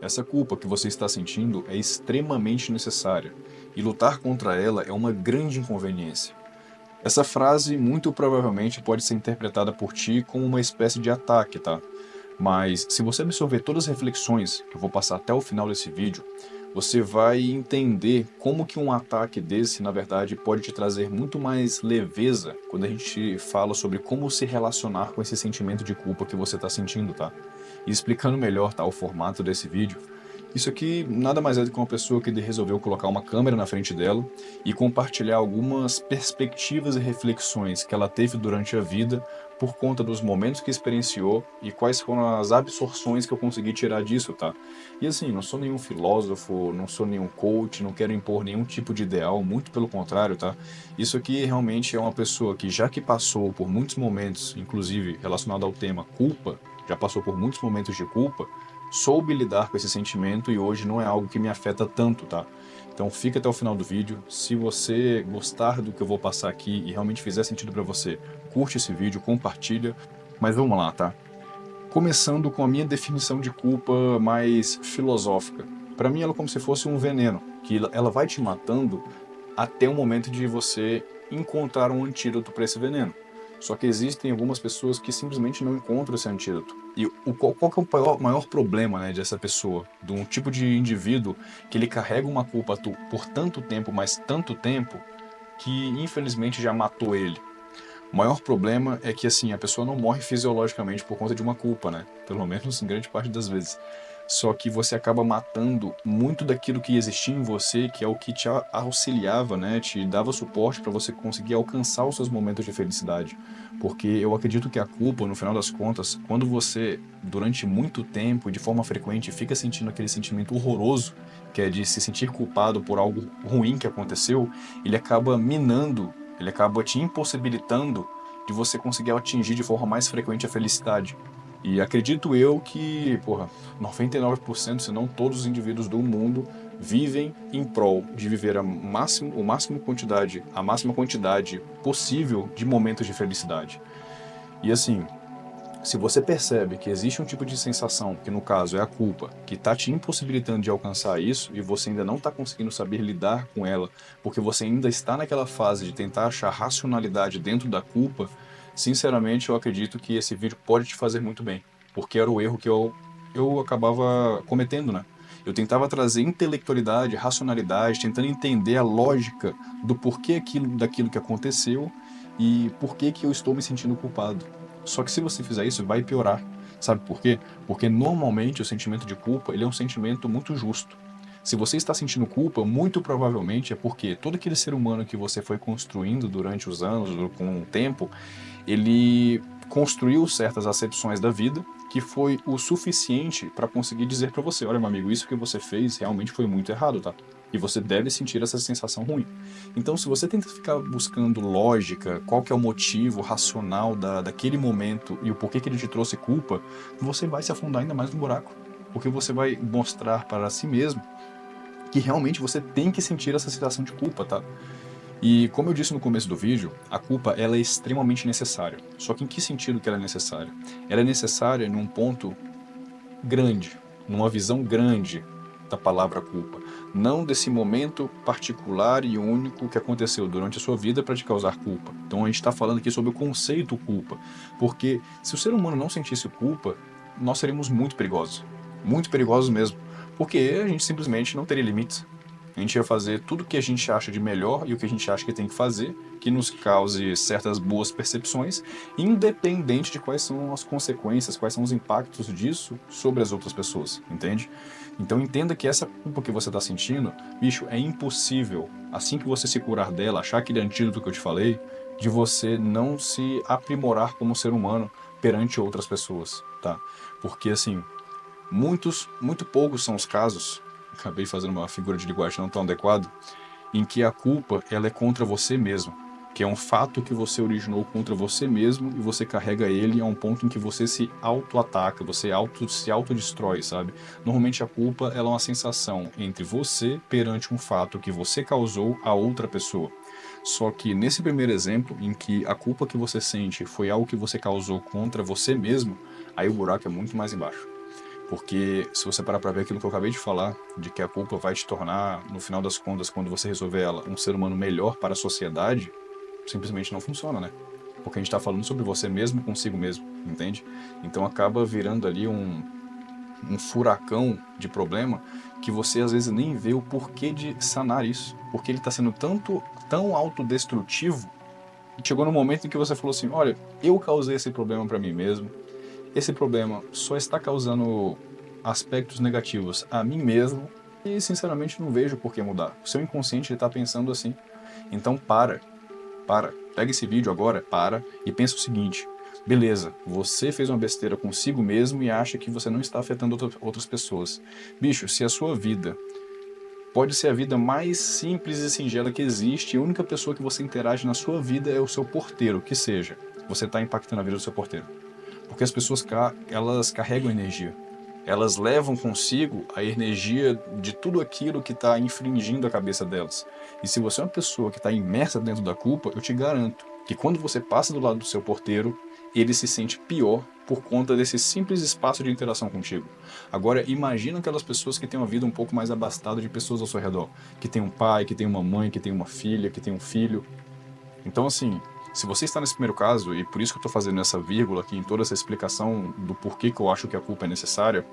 Essa culpa que você está sentindo é extremamente necessária, e lutar contra ela é uma grande inconveniência. Essa frase muito provavelmente pode ser interpretada por ti como uma espécie de ataque, tá? Mas se você absorver todas as reflexões que eu vou passar até o final desse vídeo, você vai entender como que um ataque desse, na verdade, pode te trazer muito mais leveza quando a gente fala sobre como se relacionar com esse sentimento de culpa que você está sentindo, tá? E explicando melhor, tá, o formato desse vídeo, isso aqui nada mais é do que uma pessoa que resolveu colocar uma câmera na frente dela e compartilhar algumas perspectivas e reflexões que ela teve durante a vida por conta dos momentos que experienciou e quais foram as absorções que eu consegui tirar disso, tá? E assim, não sou nenhum filósofo, não sou nenhum coach, não quero impor nenhum tipo de ideal, muito pelo contrário, tá? Isso aqui realmente é uma pessoa que já que passou por muitos momentos, inclusive relacionado ao tema culpa, já passou por muitos momentos de culpa, soube lidar com esse sentimento e hoje não é algo que me afeta tanto, tá? Então fica até o final do vídeo. Se você gostar do que eu vou passar aqui e realmente fizer sentido para você, curte esse vídeo, compartilha. Mas vamos lá, tá? Começando com a minha definição de culpa mais filosófica. Para mim ela é como se fosse um veneno, que ela vai te matando até o momento de você encontrar um antídoto para esse veneno. Só que existem algumas pessoas que simplesmente não encontram esse antídoto. E qual que é o maior problema, né, dessa pessoa? De um tipo de indivíduo que ele carrega uma culpa por tanto tempo, mas tanto tempo, que infelizmente já matou ele. O maior problema é que, assim, a pessoa não morre fisiologicamente por conta de uma culpa, né? Pelo menos em grande parte das vezes. Só que você acaba matando muito daquilo que existia em você, que é o que te auxiliava, né? Te dava suporte para você conseguir alcançar os seus momentos de felicidade. Porque eu acredito que a culpa, no final das contas, quando você, durante muito tempo e de forma frequente, fica sentindo aquele sentimento horroroso, que é de se sentir culpado por algo ruim que aconteceu, ele acaba minando, ele acaba te impossibilitando de você conseguir atingir de forma mais frequente a felicidade. E acredito eu que, porra, 99%, se não todos os indivíduos do mundo vivem em prol de viver a máxima quantidade possível de momentos de felicidade. E assim, se você percebe que existe um tipo de sensação, que no caso é a culpa, que está te impossibilitando de alcançar isso e você ainda não está conseguindo saber lidar com ela, porque você ainda está naquela fase de tentar achar racionalidade dentro da culpa, sinceramente eu acredito que esse vídeo pode te fazer muito bem, porque era o erro que eu acabava cometendo, né? Eu tentava trazer intelectualidade, racionalidade, tentando entender a lógica do porquê daquilo que aconteceu e por que eu estou me sentindo culpado. Só que se você fizer isso, vai piorar. Sabe por quê? Porque normalmente o sentimento de culpa ele é um sentimento muito justo. Se você está sentindo culpa, muito provavelmente é porque todo aquele ser humano que você foi construindo durante os anos, com o tempo, ele construiu certas acepções da vida que foi o suficiente para conseguir dizer para você, olha, meu amigo, isso que você fez realmente foi muito errado, tá? E você deve sentir essa sensação ruim. Então, se você tenta ficar buscando lógica, qual que é o motivo racional daquele momento e o porquê que ele te trouxe culpa, você vai se afundar ainda mais no buraco. Porque você vai mostrar para si mesmo que realmente você tem que sentir essa sensação de culpa, tá? E como eu disse no começo do vídeo, a culpa ela é extremamente necessária. Só que em que sentido que ela é necessária? Ela é necessária num ponto grande, numa visão grande da palavra culpa, não desse momento particular e único que aconteceu durante a sua vida para te causar culpa. Então a gente está falando aqui sobre o conceito culpa, porque se o ser humano não sentisse culpa, nós seríamos muito perigosos mesmo, porque a gente simplesmente não teria limites. A gente ia fazer tudo o que a gente acha de melhor e o que a gente acha que tem que fazer, que nos cause certas boas percepções, independente de quais são as consequências, quais são os impactos disso sobre as outras pessoas, entende? Então entenda que essa culpa que você está sentindo, bicho, é impossível, assim que você se curar dela, achar aquele antídoto que eu te falei, de você não se aprimorar como ser humano perante outras pessoas, tá? Porque assim, muito poucos são os casos, acabei fazendo uma figura de linguagem não tão adequada, em que a culpa ela é contra você mesmo, que é um fato que você originou contra você mesmo e você carrega ele a um ponto em que você se auto-ataca, você se autodestrói, sabe? Normalmente a culpa ela é uma sensação entre você perante um fato que você causou a outra pessoa. Só que nesse primeiro exemplo, em que a culpa que você sente foi algo que você causou contra você mesmo, aí o buraco é muito mais embaixo. Porque se você parar pra ver aquilo que eu acabei de falar, de que a culpa vai te tornar, no final das contas, quando você resolver ela, um ser humano melhor para a sociedade, simplesmente não funciona, né? Porque a gente tá falando sobre você mesmo consigo mesmo, entende? Então acaba virando ali um furacão de problema que você às vezes nem vê o porquê de sanar isso. Porque ele tá sendo tão autodestrutivo, que chegou no momento em que você falou assim, olha, eu causei esse problema para mim mesmo, esse problema só está causando aspectos negativos a mim mesmo e, sinceramente, não vejo por que mudar. O seu inconsciente está pensando assim. Então, pega esse vídeo agora, e pensa o seguinte: beleza, você fez uma besteira consigo mesmo e acha que você não está afetando outras pessoas. Bicho, se a sua vida pode ser a vida mais simples e singela que existe, e a única pessoa que você interage na sua vida é o seu porteiro, que seja, você está impactando a vida do seu porteiro. Porque as pessoas elas carregam energia. Elas levam consigo a energia de tudo aquilo que está infringindo a cabeça delas. E se você é uma pessoa que está imersa dentro da culpa, eu te garanto que quando você passa do lado do seu porteiro, ele se sente pior por conta desse simples espaço de interação contigo. Agora, imagina aquelas pessoas que têm uma vida um pouco mais abastada de pessoas ao seu redor. Que tem um pai, que tem uma mãe, que tem uma filha, que tem um filho. Então, assim, se você está nesse primeiro caso, e por isso que eu estou fazendo essa vírgula aqui em toda essa explicação do porquê que eu acho que a culpa é necessária,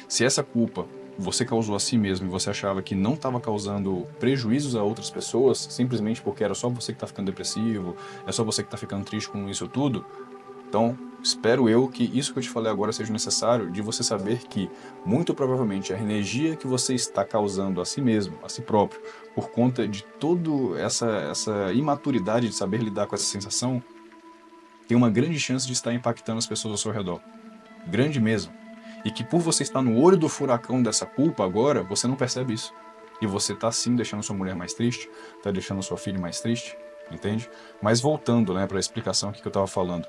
se essa culpa você causou a si mesmo e você achava que não estava causando prejuízos a outras pessoas, simplesmente porque era só você que está ficando depressivo, é só você que está ficando triste com isso tudo, então, espero eu que isso que eu te falei agora seja necessário de você saber que, muito provavelmente, a energia que você está causando a si mesmo, a si próprio, por conta de toda essa imaturidade de saber lidar com essa sensação, tem uma grande chance de estar impactando as pessoas ao seu redor. Grande mesmo. E que por você estar no olho do furacão dessa culpa agora, você não percebe isso. E você está sim deixando sua mulher mais triste, está deixando sua filha mais triste, entende? Mas voltando, né, para a explicação aqui que eu estava falando.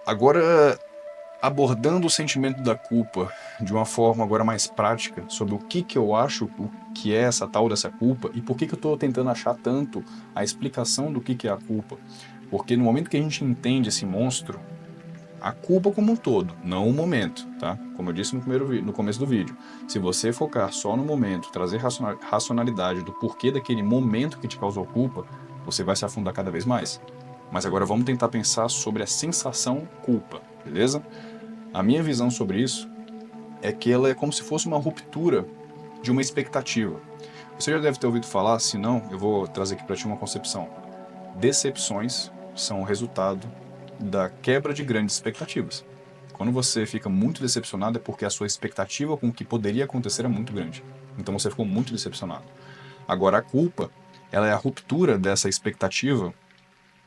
Agora, abordando o sentimento da culpa de uma forma agora mais prática, sobre o que eu acho o que é essa tal dessa culpa e por que eu estou tentando achar tanto a explicação do que é a culpa. Porque no momento que a gente entende esse monstro, a culpa como um todo, não o momento, tá? Como eu disse no começo do vídeo, se você focar só no momento, trazer racionalidade do porquê daquele momento que te causou culpa, você vai se afundar cada vez mais. Mas agora vamos tentar pensar sobre a sensação culpa, beleza? A minha visão sobre isso é que ela é como se fosse uma ruptura de uma expectativa. Você já deve ter ouvido falar, se não, eu vou trazer aqui para ti uma concepção. Decepções são o resultado da quebra de grandes expectativas. Quando você fica muito decepcionado é porque a sua expectativa com o que poderia acontecer é muito grande. Então você ficou muito decepcionado. Agora a culpa, ela é a ruptura dessa expectativa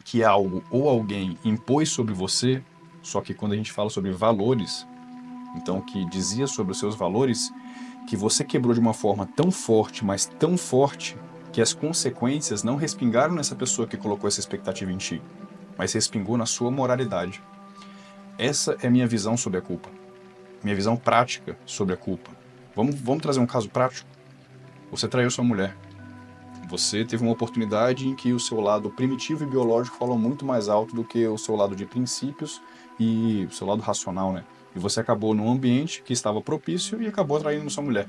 que algo ou alguém impôs sobre você, só que quando a gente fala sobre valores, então que dizia sobre os seus valores, que você quebrou de uma forma tão forte, mas tão forte, que as consequências não respingaram nessa pessoa que colocou essa expectativa em ti, mas respingou na sua moralidade. Essa é a minha visão sobre a culpa. Minha visão prática sobre a culpa. Vamos trazer um caso prático? Você traiu sua mulher. Você teve uma oportunidade em que o seu lado primitivo e biológico falou muito mais alto do que o seu lado de princípios e o seu lado racional, né? E você acabou num ambiente que estava propício e acabou traindo sua mulher.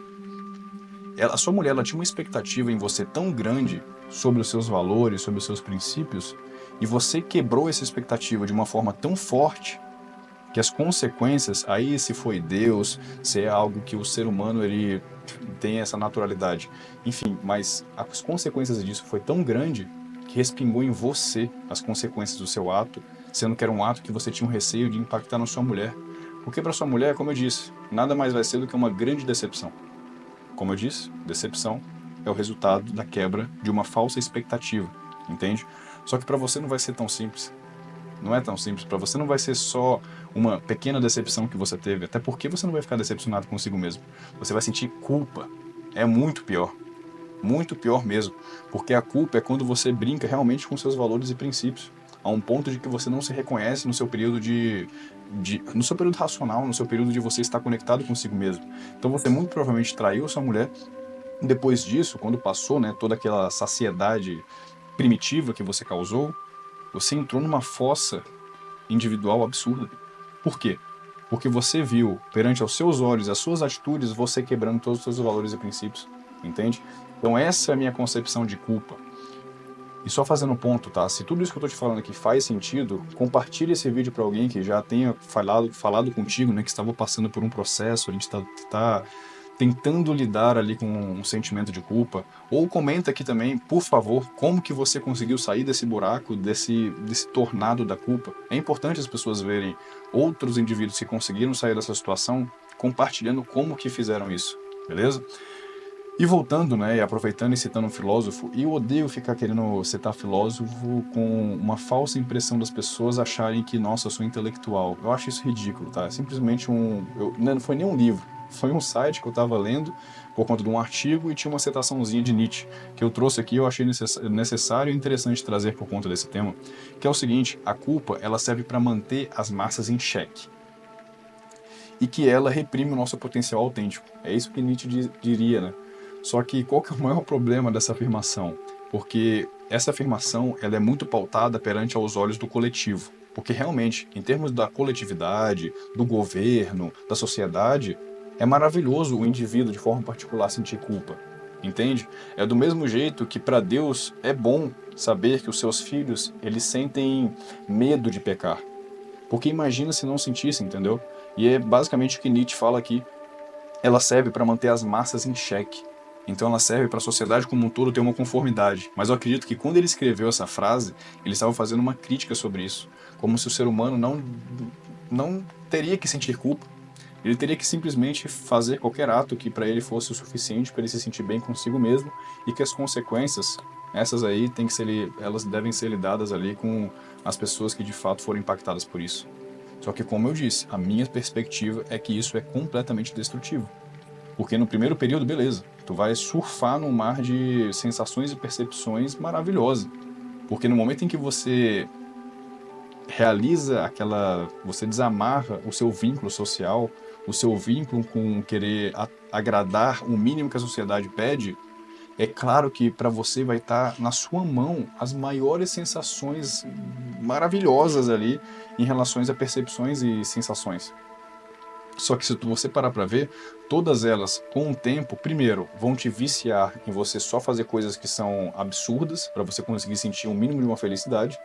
A sua mulher ela tinha uma expectativa em você tão grande sobre os seus valores, sobre os seus princípios, e você quebrou essa expectativa de uma forma tão forte que as consequências, aí se foi Deus, se é algo que o ser humano ele tem essa naturalidade, enfim, mas as consequências disso foi tão grande que respingou em você as consequências do seu ato, sendo que era um ato que você tinha um receio de impactar na sua mulher. Porque para sua mulher, como eu disse, nada mais vai ser do que uma grande decepção. Como eu disse, decepção é o resultado da quebra de uma falsa expectativa, entende? Só que para você não vai ser tão simples. Não é tão simples. Para você não vai ser só uma pequena decepção que você teve, até porque você não vai ficar decepcionado consigo mesmo. Você vai sentir culpa. É muito pior mesmo, porque a culpa é quando você brinca realmente com seus valores e princípios, a um ponto de que você não se reconhece no seu período no seu período racional, no seu período de você estar conectado consigo mesmo. Então você muito provavelmente traiu sua mulher. Depois disso, quando passou, né, toda aquela saciedade primitiva que você causou, você entrou numa fossa individual absurda. Por quê? porque você viu perante aos seus olhos, as suas atitudes, você quebrando todos os seus valores e princípios, entende? Então essa é a minha concepção de culpa. E só fazendo um ponto, tá? Se tudo isso que eu tô te falando aqui faz sentido, compartilhe esse vídeo para alguém que já tenha falado contigo, né? Que estava passando por um processo, a gente tá tentando lidar ali com um sentimento de culpa. Ou comenta aqui também, por favor, como que você conseguiu sair desse buraco, desse tornado da culpa. É importante as pessoas verem outros indivíduos que conseguiram sair dessa situação, compartilhando como que fizeram isso, beleza? E voltando, né, e aproveitando e citando um filósofo, e eu odeio ficar querendo citar filósofo com uma falsa impressão das pessoas acharem que, nossa, eu sou intelectual. Eu acho isso ridículo, tá? É simplesmente não foi nem um livro, foi um site que eu estava lendo por conta de um artigo e tinha uma citaçãozinha de Nietzsche, que eu trouxe aqui e eu achei necessário e interessante trazer por conta desse tema, que é o seguinte: a culpa, ela serve para manter as massas em xeque. E que ela reprime o nosso potencial autêntico. É isso que Nietzsche diria, né? Só que qual que é o maior problema dessa afirmação? Porque essa afirmação ela é muito pautada perante aos olhos do coletivo. Porque realmente, em termos da coletividade, do governo, da sociedade, é maravilhoso o indivíduo de forma particular sentir culpa. Entende? É do mesmo jeito que para Deus é bom saber que os seus filhos, eles sentem medo de pecar. Porque imagina se não sentisse, entendeu? E é basicamente o que Nietzsche fala aqui. Ela serve para manter as massas em xeque. Então ela serve para a sociedade como um todo ter uma conformidade. Mas eu acredito que quando ele escreveu essa frase, ele estava fazendo uma crítica sobre isso. Como se o ser humano não teria que sentir culpa. Ele teria que simplesmente fazer qualquer ato que para ele fosse o suficiente para ele se sentir bem consigo mesmo e que as consequências, essas aí, elas devem ser lidadas ali com as pessoas que de fato foram impactadas por isso. Só que, como eu disse, a minha perspectiva é que isso é completamente destrutivo. Porque no primeiro período, beleza, tu vai surfar num mar de sensações e percepções maravilhosas. Porque no momento em que você realiza você desamarra o seu vínculo social, o seu vínculo com querer agradar o mínimo que a sociedade pede, é claro que para você vai estar na sua mão as maiores sensações maravilhosas ali em relação a percepções e sensações. Só que se você parar para ver, todas elas, com o tempo, primeiro, vão te viciar em você só fazer coisas que são absurdas, para você conseguir sentir um mínimo de uma felicidade,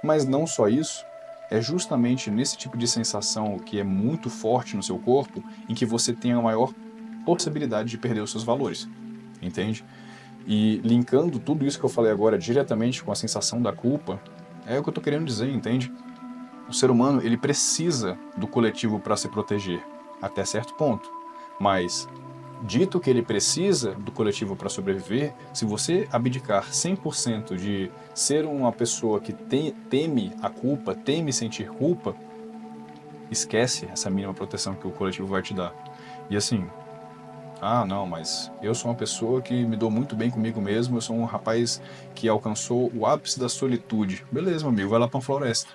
mas não só isso, é justamente nesse tipo de sensação que é muito forte no seu corpo, em que você tem a maior possibilidade de perder os seus valores, entende? E linkando tudo isso que eu falei agora diretamente com a sensação da culpa, é o que eu tô querendo dizer, entende? O ser humano, ele precisa do coletivo para se proteger, até certo ponto. Mas, dito que ele precisa do coletivo para sobreviver, se você abdicar 100% de ser uma pessoa que teme a culpa, teme sentir culpa, esquece essa mínima proteção que o coletivo vai te dar. E assim, ah, não, mas eu sou uma pessoa que me dou muito bem comigo mesmo, eu sou um rapaz que alcançou o ápice da solitude. Beleza, meu amigo, vai lá para uma floresta.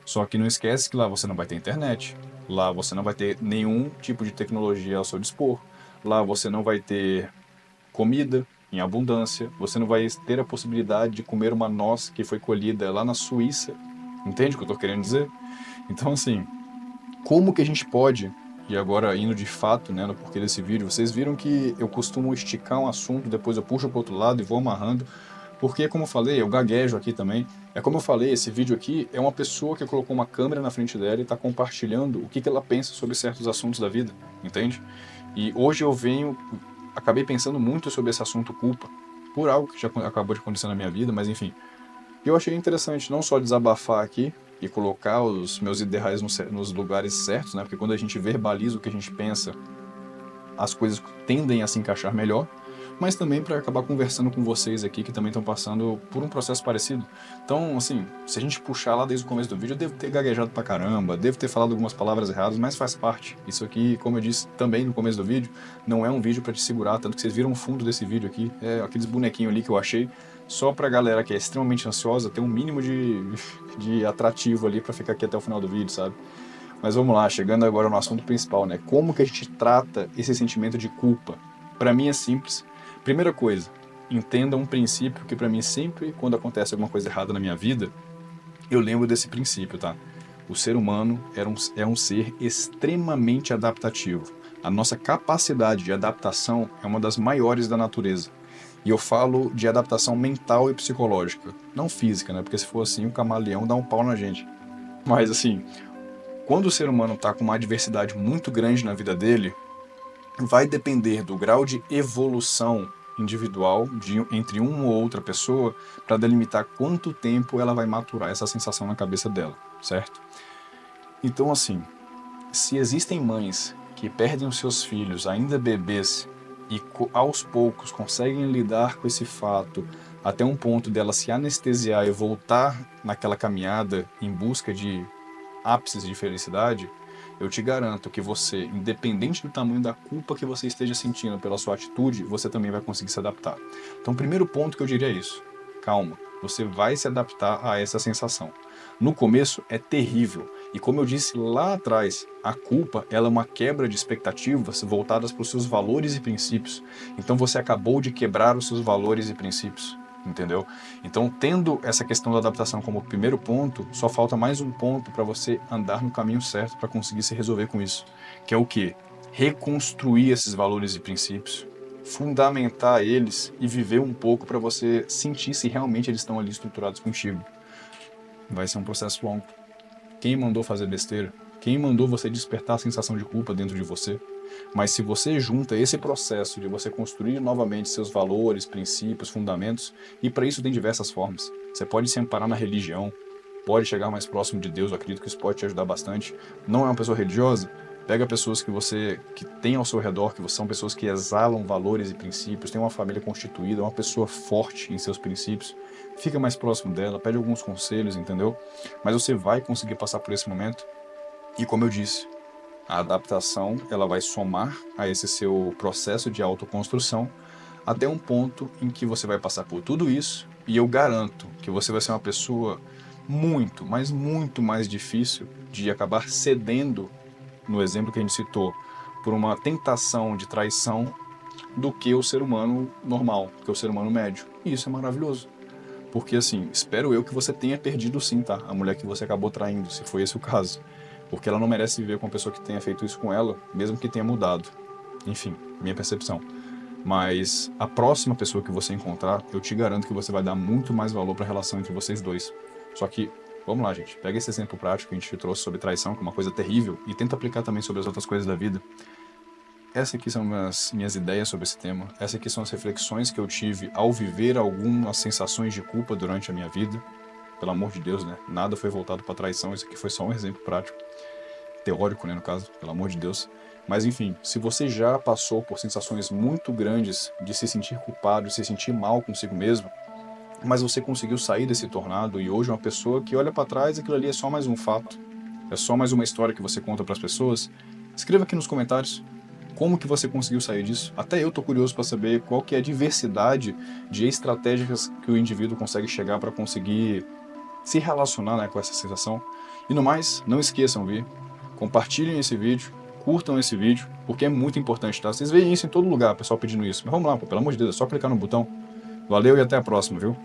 Só que não esquece que lá você não vai ter internet, lá você não vai ter nenhum tipo de tecnologia ao seu dispor, lá você não vai ter comida em abundância, você não vai ter a possibilidade de comer uma noz que foi colhida lá na Suíça. Entende o que eu estou querendo dizer? Então, assim, como que a gente pode, e agora indo de fato, né, no porquê desse vídeo, vocês viram que eu costumo esticar um assunto, depois eu puxo para outro lado e vou amarrando, porque, como eu falei, eu gaguejo aqui também. É como eu falei, esse vídeo aqui é uma pessoa que colocou uma câmera na frente dela e está compartilhando o que ela pensa sobre certos assuntos da vida, entende? E hoje acabei pensando muito sobre esse assunto culpa, por algo que já acabou de acontecer na minha vida, mas enfim. Eu achei interessante não só desabafar aqui e colocar os meus ideais nos lugares certos, né? Porque quando a gente verbaliza o que a gente pensa, as coisas tendem a se encaixar melhor, mas também para acabar conversando com vocês aqui que também estão passando por um processo parecido. Então, assim, se a gente puxar lá desde o começo do vídeo, eu devo ter gaguejado pra caramba, devo ter falado algumas palavras erradas, mas faz parte. Isso aqui, como eu disse também no começo do vídeo, não é um vídeo para te segurar, tanto que vocês viram o fundo desse vídeo aqui, é aqueles bonequinhos ali que eu achei, só pra galera que é extremamente ansiosa ter um mínimo de atrativo ali para ficar aqui até o final do vídeo, sabe? Mas vamos lá, chegando agora no assunto principal, né? Como que a gente trata esse sentimento de culpa? Para mim é simples. Primeira coisa, entenda um princípio que para mim sempre, quando acontece alguma coisa errada na minha vida, eu lembro desse princípio, tá? O ser humano é um ser extremamente adaptativo. A nossa capacidade de adaptação é uma das maiores da natureza. E eu falo de adaptação mental e psicológica, não física, né? Porque se for assim, o camaleão dá um pau na gente. Mas assim, quando o ser humano está com uma adversidade muito grande na vida dele, vai depender do grau de evolução individual entre uma ou outra pessoa para delimitar quanto tempo ela vai maturar essa sensação na cabeça dela, certo? Então, assim, se existem mães que perdem os seus filhos ainda bebês e aos poucos conseguem lidar com esse fato até um ponto dela se anestesiar e voltar naquela caminhada em busca de ápices de felicidade, eu te garanto que você, independente do tamanho da culpa que você esteja sentindo pela sua atitude, você também vai conseguir se adaptar. Então, o primeiro ponto que eu diria é isso: calma, você vai se adaptar a essa sensação. No começo é terrível, e como eu disse lá atrás, a culpa ela é uma quebra de expectativas voltadas para os seus valores e princípios. Então você acabou de quebrar os seus valores e princípios. Entendeu? Então, tendo essa questão da adaptação como primeiro ponto, só falta mais um ponto para você andar no caminho certo para conseguir se resolver com isso, que é o quê? Reconstruir esses valores e princípios, fundamentar eles e viver um pouco para você sentir se realmente eles estão ali estruturados contigo. Vai ser um processo longo. Quem mandou fazer besteira? Quem mandou você despertar a sensação de culpa dentro de você? Mas se você junta esse processo de você construir novamente seus valores, princípios, fundamentos, e para isso tem diversas formas. Você pode se amparar na religião, pode chegar mais próximo de Deus, eu acredito que isso pode te ajudar bastante. Não é uma pessoa religiosa? Pega pessoas que tem ao seu redor, que são pessoas que exalam valores e princípios, tem uma família constituída, uma pessoa forte em seus princípios, fica mais próximo dela, pede alguns conselhos, entendeu? Mas você vai conseguir passar por esse momento. E como eu disse, a adaptação ela vai somar a esse seu processo de autoconstrução até um ponto em que você vai passar por tudo isso e eu garanto que você vai ser uma pessoa muito, mas muito mais difícil de acabar cedendo, no exemplo que a gente citou, por uma tentação de traição do que o ser humano normal, que é o ser humano médio. E isso é maravilhoso. Porque assim, espero eu que você tenha perdido sim, tá? A mulher que você acabou traindo, se foi esse o caso. Porque ela não merece viver com uma pessoa que tenha feito isso com ela, mesmo que tenha mudado. Enfim, minha percepção. Mas a próxima pessoa que você encontrar, eu te garanto que você vai dar muito mais valor para a relação entre vocês dois. Só que, vamos lá, gente. Pega esse exemplo prático que a gente trouxe sobre traição, que é uma coisa terrível, e tenta aplicar também sobre as outras coisas da vida. Essas aqui são minhas ideias sobre esse tema. Essas aqui são as reflexões que eu tive ao viver algumas sensações de culpa durante a minha vida. Pelo amor de Deus, né? Nada foi voltado para traição, isso aqui foi só um exemplo prático. Teórico, né, no caso, pelo amor de Deus. Mas enfim, se você já passou por sensações muito grandes de se sentir culpado, de se sentir mal consigo mesmo, mas você conseguiu sair desse tornado e hoje é uma pessoa que olha para trás e aquilo ali é só mais um fato, é só mais uma história que você conta para as pessoas, escreva aqui nos comentários como que você conseguiu sair disso. Até eu tô curioso para saber qual que é a diversidade de estratégias que o indivíduo consegue chegar para conseguir se relacionar, né, com essa sensação. E no mais, não esqueçam, compartilhem esse vídeo, curtam esse vídeo, porque é muito importante, tá? Vocês veem isso em todo lugar, o pessoal pedindo isso. Mas vamos lá, pô, pelo amor de Deus, é só clicar no botão. Valeu e até a próxima, viu?